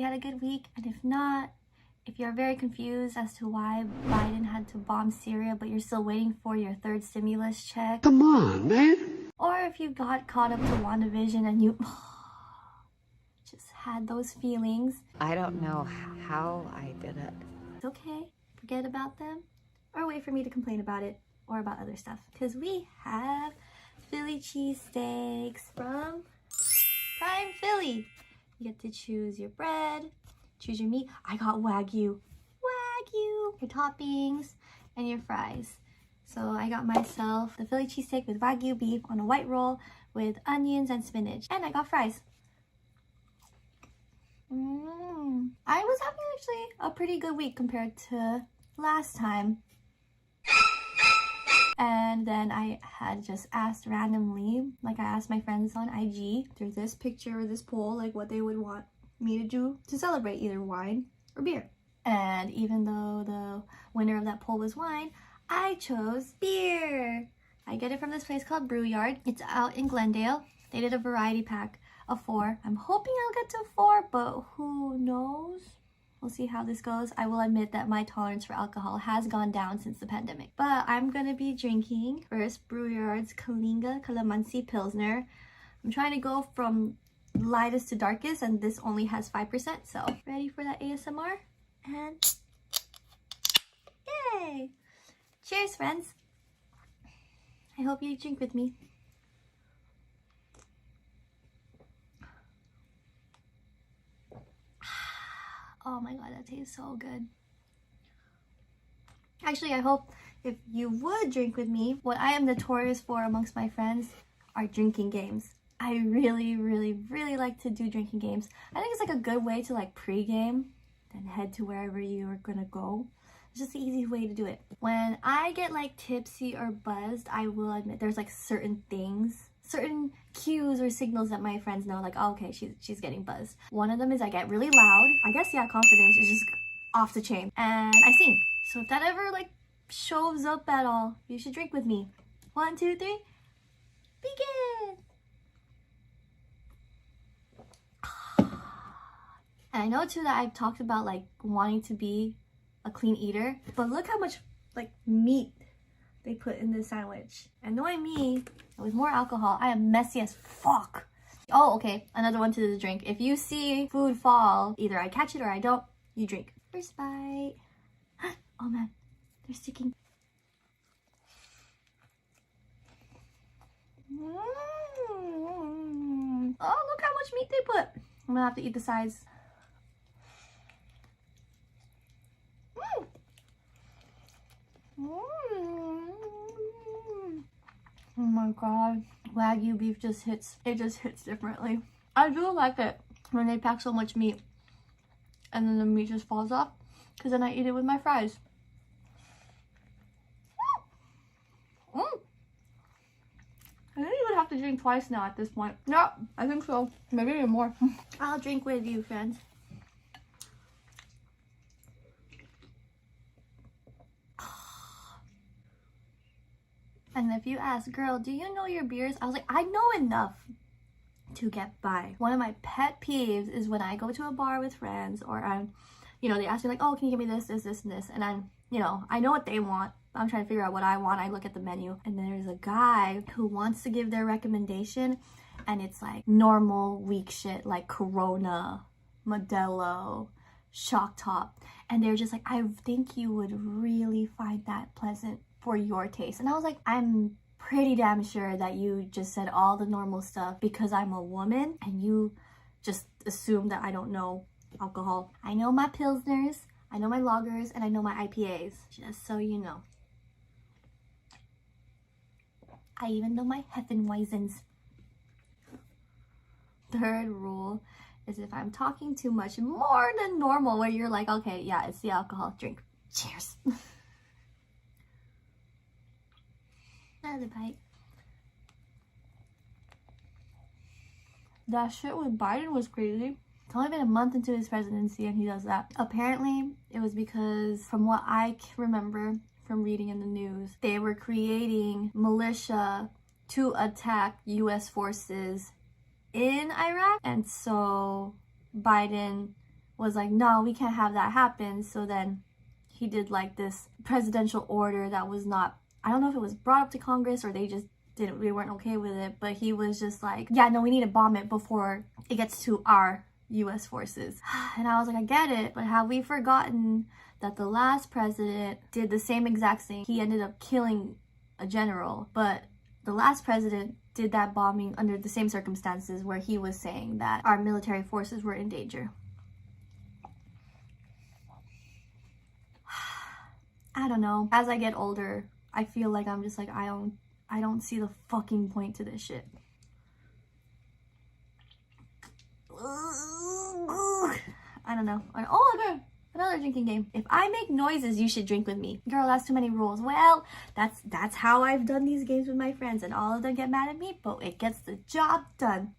you had a good week. And if not, if you're very confused as to why Biden had to bomb Syria, but you're still waiting for your third stimulus check. Come on, man. Or if you got caught up to WandaVision and you just had those feelings. I don't know how I did it. It's okay. Forget about them. Or wait for me to complain about it or about other stuff. Because we have Philly cheesesteaks from Prime Philly. You get to choose your bread, choose your meat. I got Wagyu. Wagyu! Your toppings and your fries. So I got myself the Philly cheesesteak with Wagyu beef on a white roll with onions and spinach. And I got fries. I was having actually a pretty good week compared to last time. And then I had just asked randomly, like I asked my friends on IG through this picture or this poll, like what they would want me to do to celebrate either wine or beer. And even though the winner of that poll was wine, I chose beer. I get it from this place called Brewyard. It's out in Glendale. They did a variety pack of 4. I'm hoping I'll get to 4, but who knows? We'll see how this goes. I will admit that my tolerance for alcohol has gone down since the pandemic. But I'm gonna be drinking first Brewyard's Kalinga Calamansi Pilsner. I'm trying to go from lightest to darkest, and this only has 5%. So ready for that ASMR? And yay! Cheers, friends. I hope you drink with me. Oh my god, that tastes so good. Actually, I hope if you would drink with me, what I am notorious for amongst my friends are drinking games. I really like to do drinking games. I think it's like a good way to like pre-game, then head to wherever you are gonna go. It's just the easy way to do it. When I get like tipsy or buzzed, I will admit there's like certain things, certain cues or signals that my friends know, like, oh, okay, she's getting buzzed. One of them is I get really loud. I guess, yeah, confidence is just off the chain. And I sing. So if that ever like shows up at all, you should drink with me. 1, 2, 3, begin! And I know too that I've talked about like wanting to be a clean eater, but look how much like meat they put in this sandwich. And knowing me, with more alcohol, I am messy as fuck. Oh, okay, another one to the drink. If you see food fall, either I catch it or I don't, you drink. First bite. Oh man, they're sticking. Oh, look how much meat they put. I'm gonna have to eat the sides. Oh my god, Wagyu beef just hits, it just hits differently. I do like it when they pack so much meat and then the meat just falls off, because then I eat it with my fries. I think you would have to drink twice now at this point. Yeah, I think so. Maybe even more. I'll drink with you, friends. And if you ask, girl, do you know your beers? I was like, I know enough to get by. One of my pet peeves is when I go to a bar with friends, or I'm, you know, they ask me like, oh, can you give me this, this, this, and this? And I'm, you know, I know what they want. I'm trying to figure out what I want. I look at the menu, and there's a guy who wants to give their recommendation, and it's like normal weak shit like Corona, Modelo, Shock Top. And they're just like, I think you would really find that pleasant for your taste. And I was like, I'm pretty damn sure that you just said all the normal stuff because I'm a woman and you just assume that I don't know alcohol. I know my Pilsners, I know my lagers, and I know my IPAs, just so you know. I even know my Hefeweizens. Third rule is if I'm talking too much, more than normal, where you're like, okay, yeah, it's the alcohol, drink. Cheers. Another bite. That shit with Biden was crazy. It's only been a month into his presidency and he does that. Apparently, it was because, from what I remember from reading in the news, they were creating militia to attack US forces in Iraq. And so Biden was like, no, we can't have that happen. So then he did like this presidential order that was not, I don't know if it was brought up to Congress or they weren't okay with it, but he was just like, yeah, no, we need to bomb it before it gets to our US forces. And I was like, I get it, but have we forgotten that the last president did the same exact thing? He ended up killing a general, but the last president did that bombing under the same circumstances where he was saying that our military forces were in danger. I don't know. As I get older, I feel like I'm just like, I don't see the fucking point to this shit. I don't know. Oh, okay. Another drinking game. If I make noises, you should drink with me. Girl, that's too many rules. Well, that's how I've done these games with my friends, and all of them get mad at me, but it gets the job done.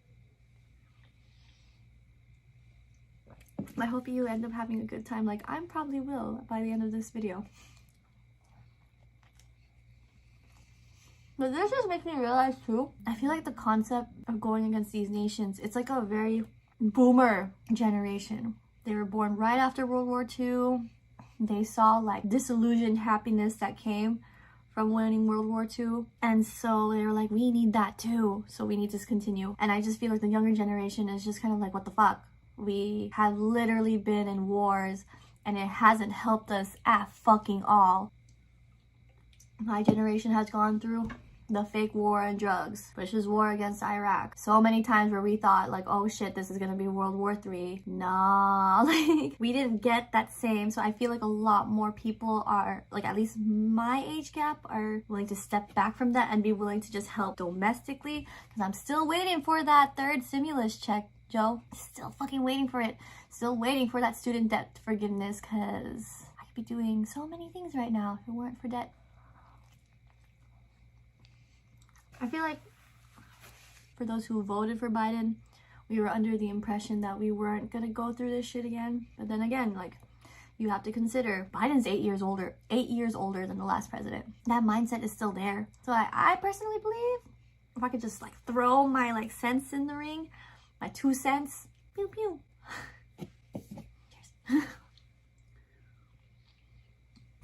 I hope you end up having a good time like I probably will by the end of this video. But this just makes me realize too, I feel like the concept of going against these nations, it's like a very boomer generation. They were born right after World War II. They saw like disillusioned happiness that came from winning World War II. And so they were like, we need that too. So we need to continue. And I just feel like the younger generation is just kind of like, what the fuck? We have literally been in wars and it hasn't helped us at fucking all. My generation has gone through the fake war on drugs, which is war against Iraq. So many times where we thought like, oh shit, this is gonna be World War III. Nah, like we didn't get that same. So I feel like a lot more people are, like at least my age gap, are willing to step back from that and be willing to just help domestically. Because I'm still waiting for that third stimulus check, Joe. Still fucking waiting for it. Still waiting for that student debt forgiveness, because I could be doing so many things right now if it weren't for debt. I feel like for those who voted for Biden, we were under the impression that we weren't gonna go through this shit again. But then again, like, you have to consider Biden's 8 years older than the last president. That mindset is still there. So I personally believe if I could just like throw my like cents in the ring, my 2 cents, pew pew. Cheers.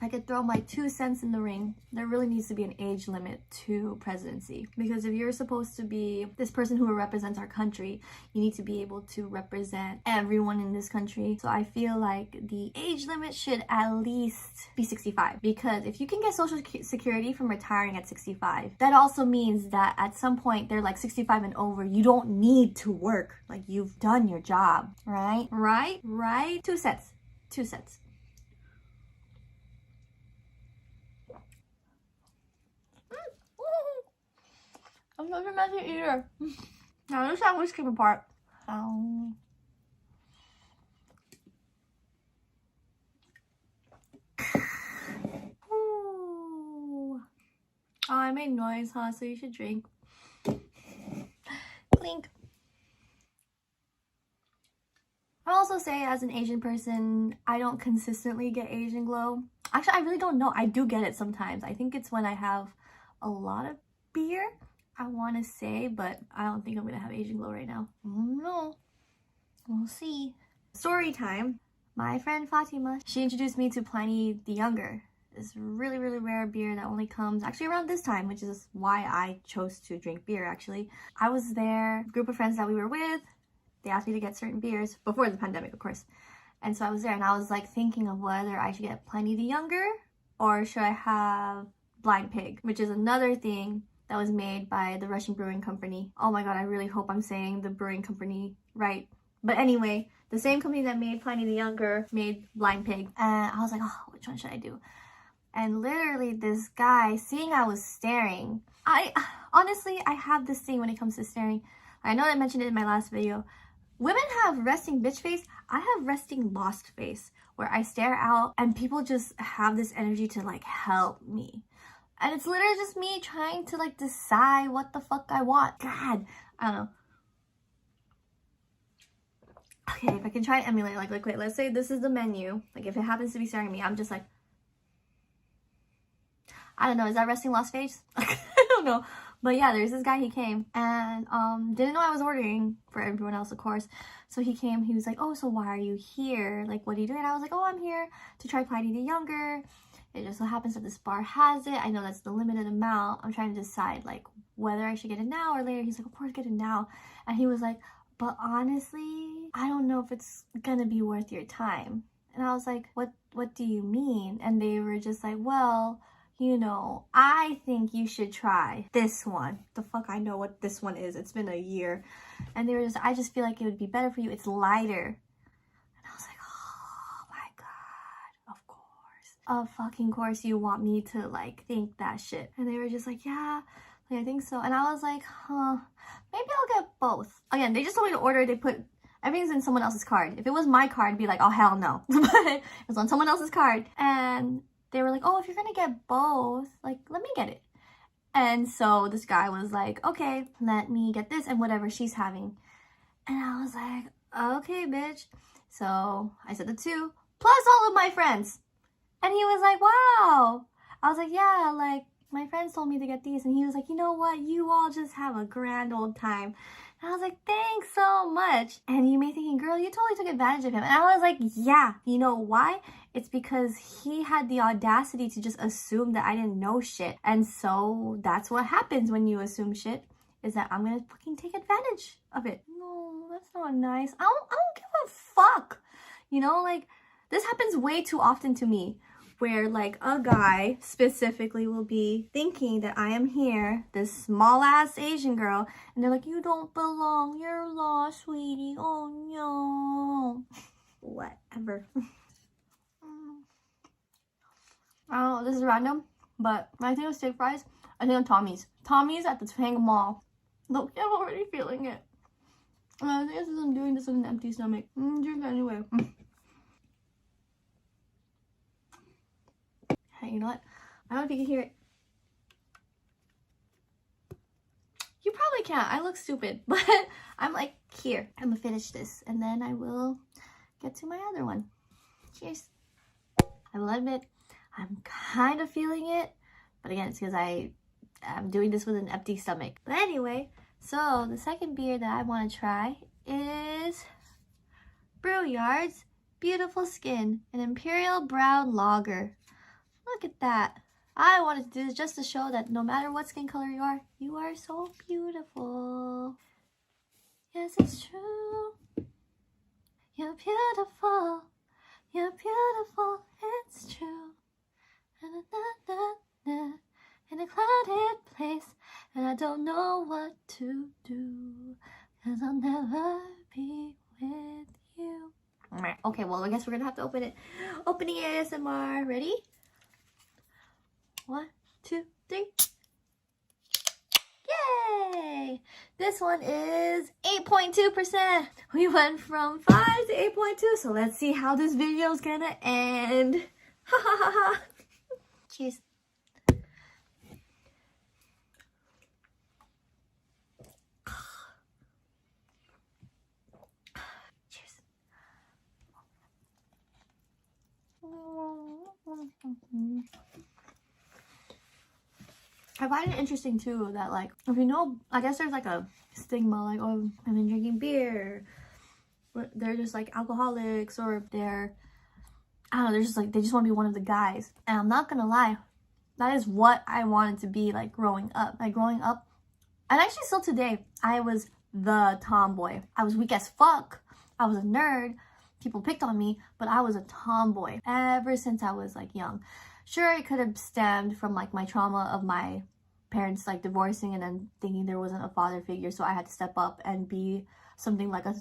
If I could throw my 2 cents in the ring, there really needs to be an age limit to presidency. Because if you're supposed to be this person who represents our country, you need to be able to represent everyone in this country. So I feel like the age limit should at least be 65. Because if you can get Social Security from retiring at 65, that also means that at some point they're like 65 and over, you don't need to work. Like, you've done your job, right? Right? 2 cents. 2 cents. I'm such a messy eater. Now this sandwich came apart. Oh, I made noise, huh? So you should drink. Clink. I'll also say, as an Asian person, I don't consistently get Asian glow. Actually, I really don't know. I do get it sometimes. I think it's when I have a lot of beer, I want to say, but I don't think I'm gonna have Asian glow right now. No, we'll see. Story time. My friend Fatima, she introduced me to Pliny the Younger. This really, really rare beer that only comes actually around this time, which is why I chose to drink beer, actually. I was there, a group of friends that we were with, they asked me to get certain beers, before the pandemic, of course. And so I was there and I was like thinking of whether I should get Pliny the Younger or should I have Blind Pig, which is another thing that was made by the Russian brewing company. Oh my god, I really hope I'm saying the brewing company right. But anyway, the same company that made Pliny the Younger made Blind Pig. And I was like, oh, which one should I do? And literally this guy, seeing I was staring, honestly, I have this thing when it comes to staring. I know I mentioned it in my last video. Women have resting bitch face. I have resting lost face, where I stare out and people just have this energy to like help me. And it's literally just me trying to like decide what the fuck I want. God, I don't know. Okay, if I can try to emulate, like wait, let's say this is the menu. Like if it happens to be staring at me, I'm just like, I don't know, is that resting lost face? I don't know. But yeah, there's this guy, he came and didn't know I was ordering for everyone else, of course. So he came, he was like, oh, so why are you here? Like, what are you doing? I was like, oh, I'm here to try Clyde the Younger. It just so happens that this bar has it. I know that's the limited amount. I'm trying to decide like whether I should get it now or later. He's like, of course, get it now. And he was like, but honestly, I don't know if it's gonna be worth your time. And I was like, what do you mean? And they were just like, well, you know, I think you should try this one. The fuck I know what this one is. It's been a year. And they were just, I just feel like it would be better for you. It's lighter. And I was like, oh my God, of course. Of fucking course you want me to like think that shit. And they were just like, yeah, like, I think so. And I was like, huh, maybe I'll get both. Again, they just told me to order. They put everything's in someone else's card. If it was my card, I'd be like, oh, hell no. But it was on someone else's card. And they were like, oh, if you're gonna get both, like, let me get it. And so this guy was like, okay, let me get this and whatever she's having. And I was like, okay, bitch. So I said the 2, plus all of my friends. And he was like, wow. I was like, yeah, like, my friends told me to get these. And he was like, you know what? You all just have a grand old time. And I was like, thanks so much. And you may be thinking, girl, you totally took advantage of him. And I was like, yeah. You know why? It's because he had the audacity to just assume that I didn't know shit. And so that's what happens when you assume shit, is that I'm gonna fucking take advantage of it. No, that's not nice. I don't give a fuck. You know, like, this happens way too often to me, where like a guy specifically will be thinking that I am here, this small ass Asian girl, and they're like, you don't belong, you're lost, sweetie, oh no. Whatever. I don't know, this is random, but when I think of steak fries, I think of Tommy's. Tommy's at the Tang Mall. Look, I'm already feeling it. And I think I'm doing this with an empty stomach. Drink anyway. Hey, you know what? I don't know if you can hear it. You probably can't. I look stupid, but I'm like, here, I'm gonna finish this, and then I will get to my other one. Cheers. I will admit, I'm kind of feeling it, but again, it's because I'm doing this with an empty stomach. But anyway, so the second beer that I want to try is Brewyard's Beautiful Skin, an Imperial Brown Lager. Look at that. I wanted to do this just to show that no matter what skin color you are so beautiful. Yes, it's true. You're beautiful. You're beautiful. It's true. In a clouded place, and I don't know what to do, 'cause I'll never be with you. Okay, well, I guess we're gonna have to open it. Opening ASMR. Ready? 1, 2, 3. Yay! This one is 8.2%. We went from 5 to 8.2, so let's see how this video is gonna end. Ha ha ha ha. Cheers. Cheers. I find it interesting too that, like, if you know, I guess there's like a stigma, like, oh, I've been drinking beer, but they're just like alcoholics, or they're, I don't know, they're just like, they just want to be one of the guys. And I'm not gonna lie, that is what I wanted to be like growing up. Like growing up, and actually still today, I was the tomboy. I was weak as fuck. I was a nerd. People picked on me, but I was a tomboy ever since I was like young. Sure, it could have stemmed from like my trauma of my parents like divorcing and then thinking there wasn't a father figure, so I had to step up and be something like a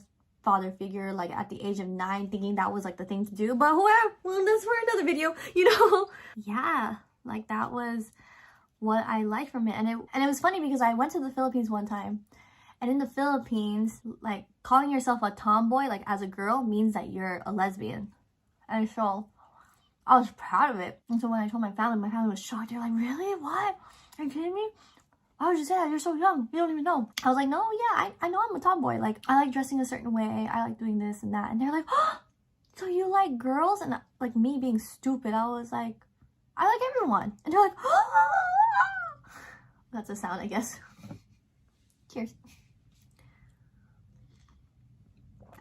father figure, like at the age of 9, thinking that was like the thing to do. But whoever, well, that's for another video, you know. Yeah, like that was what I liked from it. And it was funny because I went to the Philippines one time, and in the Philippines, like, calling yourself a tomboy, like as a girl, means that you're a lesbian. And so I was proud of it. And so when I told my family was shocked. They're like, really? What? Are you kidding me? Why would you say that? You're so young. You don't even know. I was like, no, yeah, I know I'm a tomboy. Like, I like dressing a certain way. I like doing this and that. And they're like, oh, so you like girls? And like me being stupid, I was like, I like everyone. And they're like, oh. That's a sound, I guess. Cheers.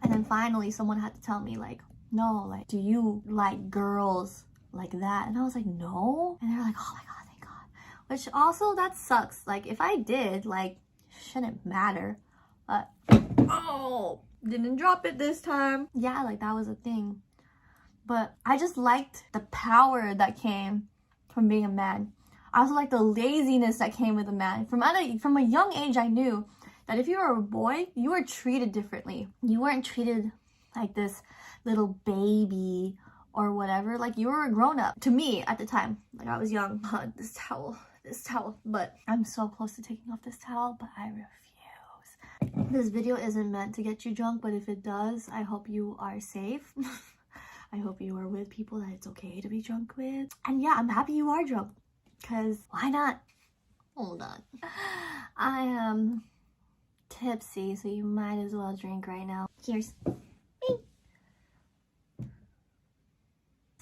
And then finally someone had to tell me like, no, like, do you like girls like that? And I was like, no. And they're like, oh my god, thank god. Which also, that sucks. Like, if I did, like, shouldn't matter. But, oh, didn't drop it this time. Yeah, like, that was a thing. But I just liked the power that came from being a man. I also liked the laziness that came with a man. From a young age, I knew that if you were a boy, you were treated differently. You weren't treated like this little baby or whatever. Like, you were a grown-up. To me, at the time. Like, I was young. This towel. But I'm so close to taking off this towel, but I refuse. This video isn't meant to get you drunk, but if it does, I hope you are safe. I hope you are with people that it's okay to be drunk with. And yeah, I'm happy you are drunk. Because why not? Hold on. I am tipsy, so you might as well drink right now. Cheers.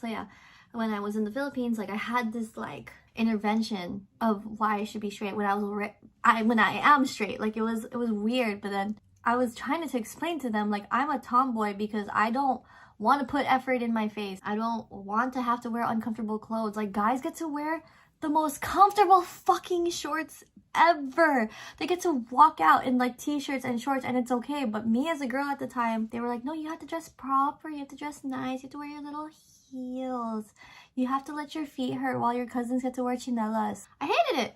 So yeah, when I was in the Philippines, like, I had this like intervention of why I should be straight when I am straight. Like, it was weird, but then I was trying to explain to them, like, I'm a tomboy because I don't want to put effort in my face. I don't want to have to wear uncomfortable clothes. Like, guys get to wear the most comfortable fucking shorts ever. They get to walk out in like t-shirts and shorts and it's okay. But me as a girl at the time, they were like, no, you have to dress proper, you have to dress nice, you have to wear your little heels, you have to let your feet hurt while your cousins get to wear chinelas. I hated it.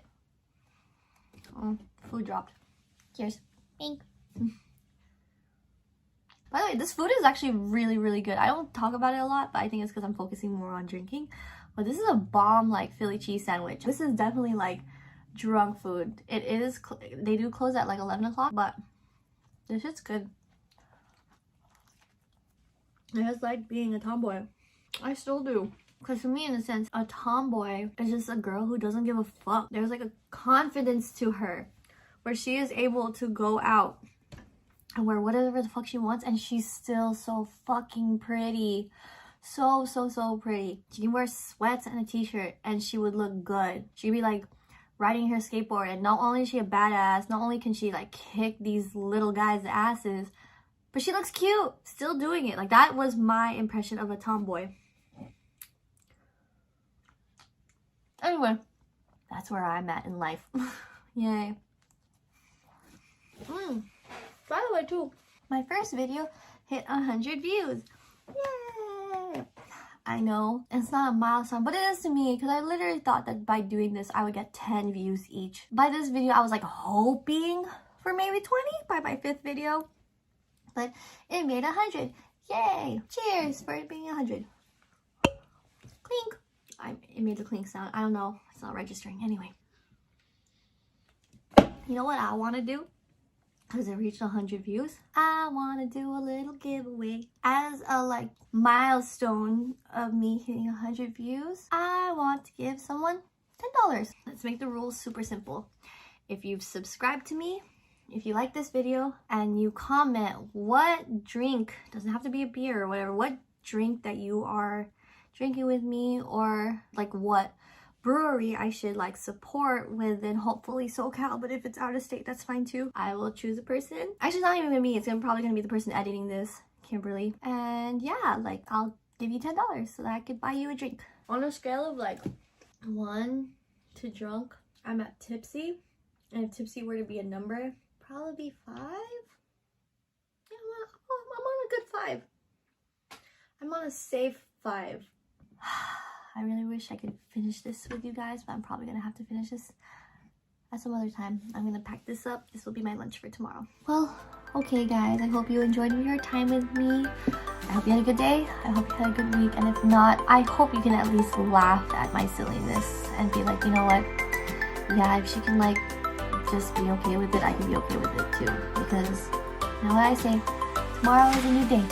Oh, food dropped. Cheers. Pink. By the way, this food is actually really, really good. I don't talk about it a lot, but I think it's because I'm focusing more on drinking. But this is a bomb, like, Philly cheese sandwich. This is definitely, like, drunk food. It is, they do close at, like, 11 o'clock, but this shit's good. I just like being a tomboy. I still do. Because for me, in a sense, a tomboy is just a girl who doesn't give a fuck. There's, like, a confidence to her where she is able to go out and wear whatever the fuck she wants, and she's still so fucking pretty. So pretty. She can wear sweats and a t-shirt and she would look good. She'd be like riding her skateboard, and not only is she a badass, not only can she like kick these little guys' asses, but she looks cute still doing it. Like, that was my impression of a tomboy. Anyway, that's where I'm at in life. Yay. By the way, too, my first video hit 100 views. Yay! I know it's not a milestone, but it is to me, because I literally thought that by doing this I would get 10 views each. By this video I was like hoping for maybe 20 by my 5th video, but it made 100. Yay! Cheers for it being 100. Clink. It made the clink sound. I don't know, it's not registering. Anyway, you know what I want to do? Because it reached 100 views, I want to do a little giveaway. As a like milestone of me hitting 100 views, I want to give someone $10. Let's make the rules super simple. If you've subscribed to me, if you like this video, and you comment what drink, doesn't have to be a beer or whatever, what drink that you are drinking with me, or like what brewery I should like support within, hopefully SoCal, but if it's out of state, that's fine too. I will choose a person. Actually, not even me, it's probably gonna be the person editing this, Kimberly. And yeah, like, I'll give you $10 so that I could buy you a drink. On a scale of like 1 to drunk, I'm at tipsy. And if tipsy were to be a number, probably be 5. Yeah, I'm on a good 5. I'm on a safe 5. I really wish I could finish this with you guys, but I'm probably gonna have to finish this at some other time. I'm gonna pack this up. This will be my lunch for tomorrow. Well, okay guys, I hope you enjoyed your time with me. I hope you had a good day. I hope you had a good week. And if not, I hope you can at least laugh at my silliness and be like, you know what? Yeah, if she can like just be okay with it, I can be okay with it too. Because you know what I say? Tomorrow is a new day.